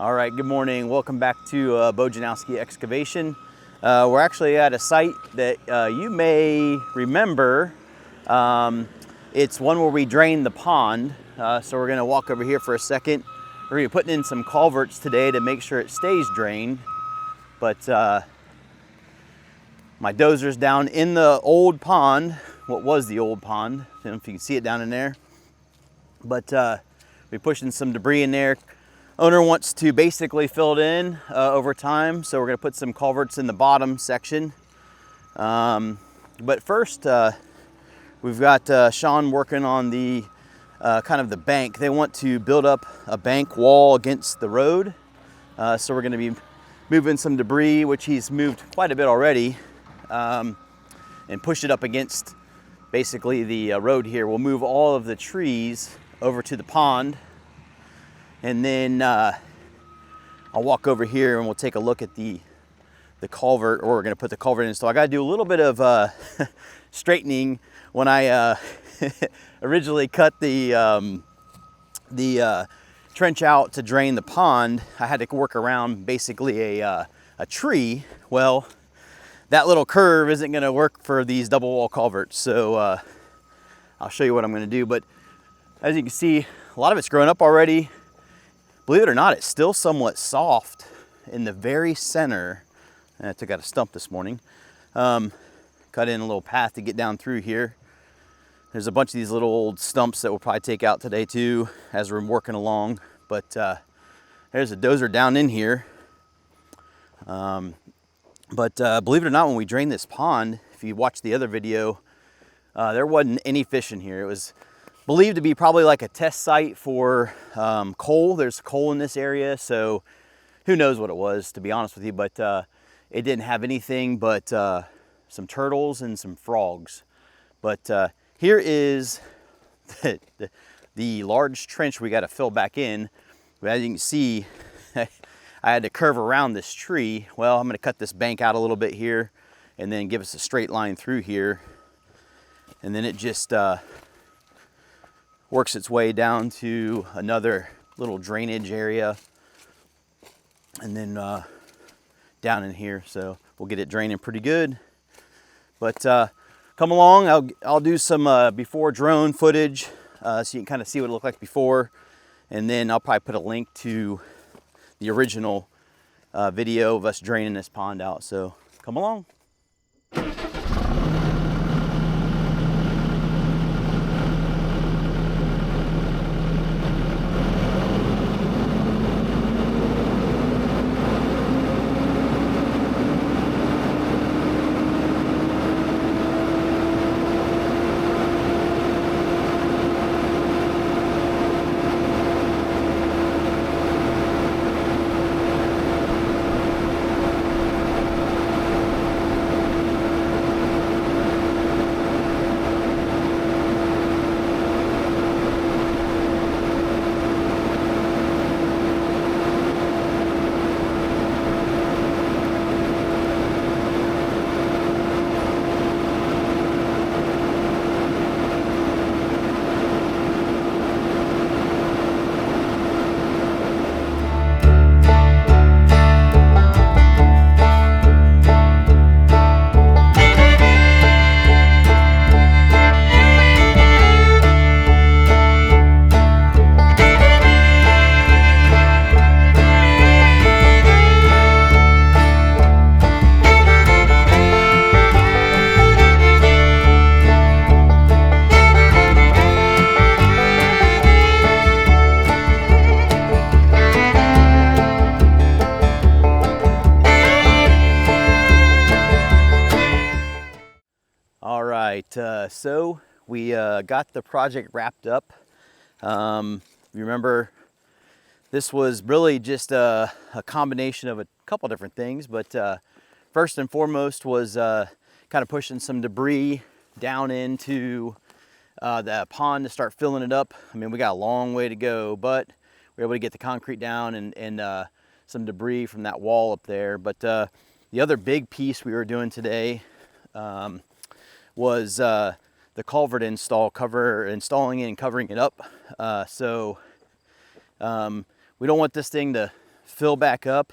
All right, good morning. Welcome back to Bojanowski Excavation. We're actually at a site that you may remember. It's one where we drained the pond. So we're gonna walk over here for a second. We're gonna be putting in some culverts today to make sure it stays drained. But my dozer's down in the old pond, what was the old pond. I don't know if you can see it down in there. But we're pushing some debris in there. Owner wants to basically fill it in over time, so we're gonna put some culverts in the bottom section. But first, we've got Sean working on the kind of the bank. They want to build up a bank wall against the road. So we're gonna be moving some debris, which he's moved quite a bit already, and push it up against basically the road here. We'll move all of the trees over to the pond. And then I'll walk over here and we'll take a look at the culvert, or we're gonna put the culvert in. So I gotta do a little bit of straightening. When I originally cut the trench out to drain the pond, I had to work around basically a tree. Well, that little curve isn't gonna work for these double wall culverts. So I'll show you what I'm gonna do. But as you can see, a lot of it's grown up already. Believe it or not, it's still somewhat soft in the very center. I took out a stump this morning. Cut in a little path to get down through here. There's a bunch of these little old stumps that we'll probably take out today too as we're working along. But there's a dozer down in here. But believe it or not, when we drained this pond, if you watch the other video, there wasn't any fish in here. It was believed to be probably like a test site for coal. There's coal in this area, so who knows what it was, to be honest with you. But it didn't have anything but some turtles and some frogs. But here is the large trench we got to fill back in. But as you can see, I had to curve around this tree. Well, I'm going to cut this bank out a little bit here and then give us a straight line through here. And then it just works its way down to another little drainage area, and then down in here. So we'll get it draining pretty good. But come along, I'll do some before drone footage so you can kind of see what it looked like before, and then I'll probably put a link to the original video of us draining this pond out. So come along. So we got the project wrapped up. You remember, this was really just a combination of a couple different things, but first and foremost was kind of pushing some debris down into the pond to start filling it up. I mean, we got a long way to go, but we were able to get the concrete down and some debris from that wall up there. But the other big piece we were doing today was the culvert installing it and covering it up. So we don't want this thing to fill back up.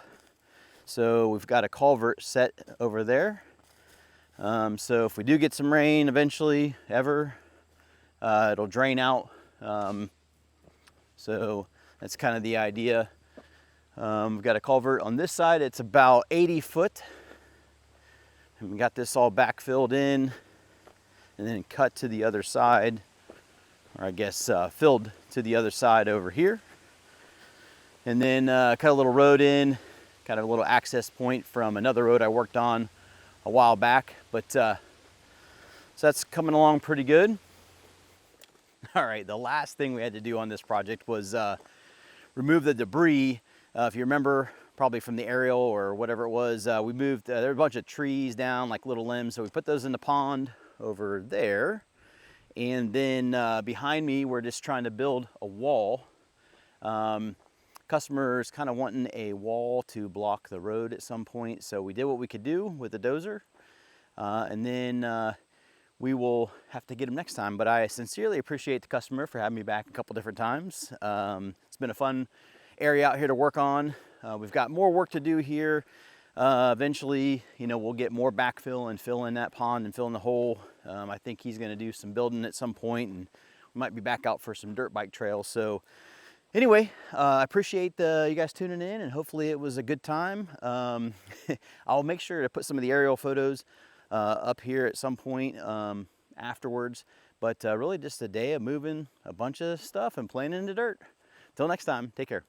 So we've got a culvert set over there. So if we do get some rain eventually, ever, it'll drain out. So that's kind of the idea. We've got a culvert on this side. It's about 80 foot. And we got this all backfilled in and then cut to the other side, or I guess filled to the other side over here. And then cut a little road in, got a little access point from another road I worked on a while back. But so that's coming along pretty good. All right, the last thing we had to do on this project was remove the debris. If you remember, probably from the aerial or whatever it was, we moved, there were a bunch of trees down, like little limbs, so we put those in the pond over there. And then behind me, we're just trying to build a wall. Customers kind of wanting a wall to block the road at some point, so we did what we could do with the dozer. And then we will have to get them next time, but I sincerely appreciate the customer for having me back a couple different times. It's been a fun area out here to work on. We've got more work to do here. Eventually, you know, we'll get more backfill and fill in that pond and fill in the hole. I think he's gonna do some building at some point, and we might be back out for some dirt bike trails. So anyway, I appreciate you guys tuning in, and hopefully it was a good time. I'll make sure to put some of the aerial photos up here at some point afterwards. But really just a day of moving a bunch of stuff and playing in the dirt. Till next time, take care.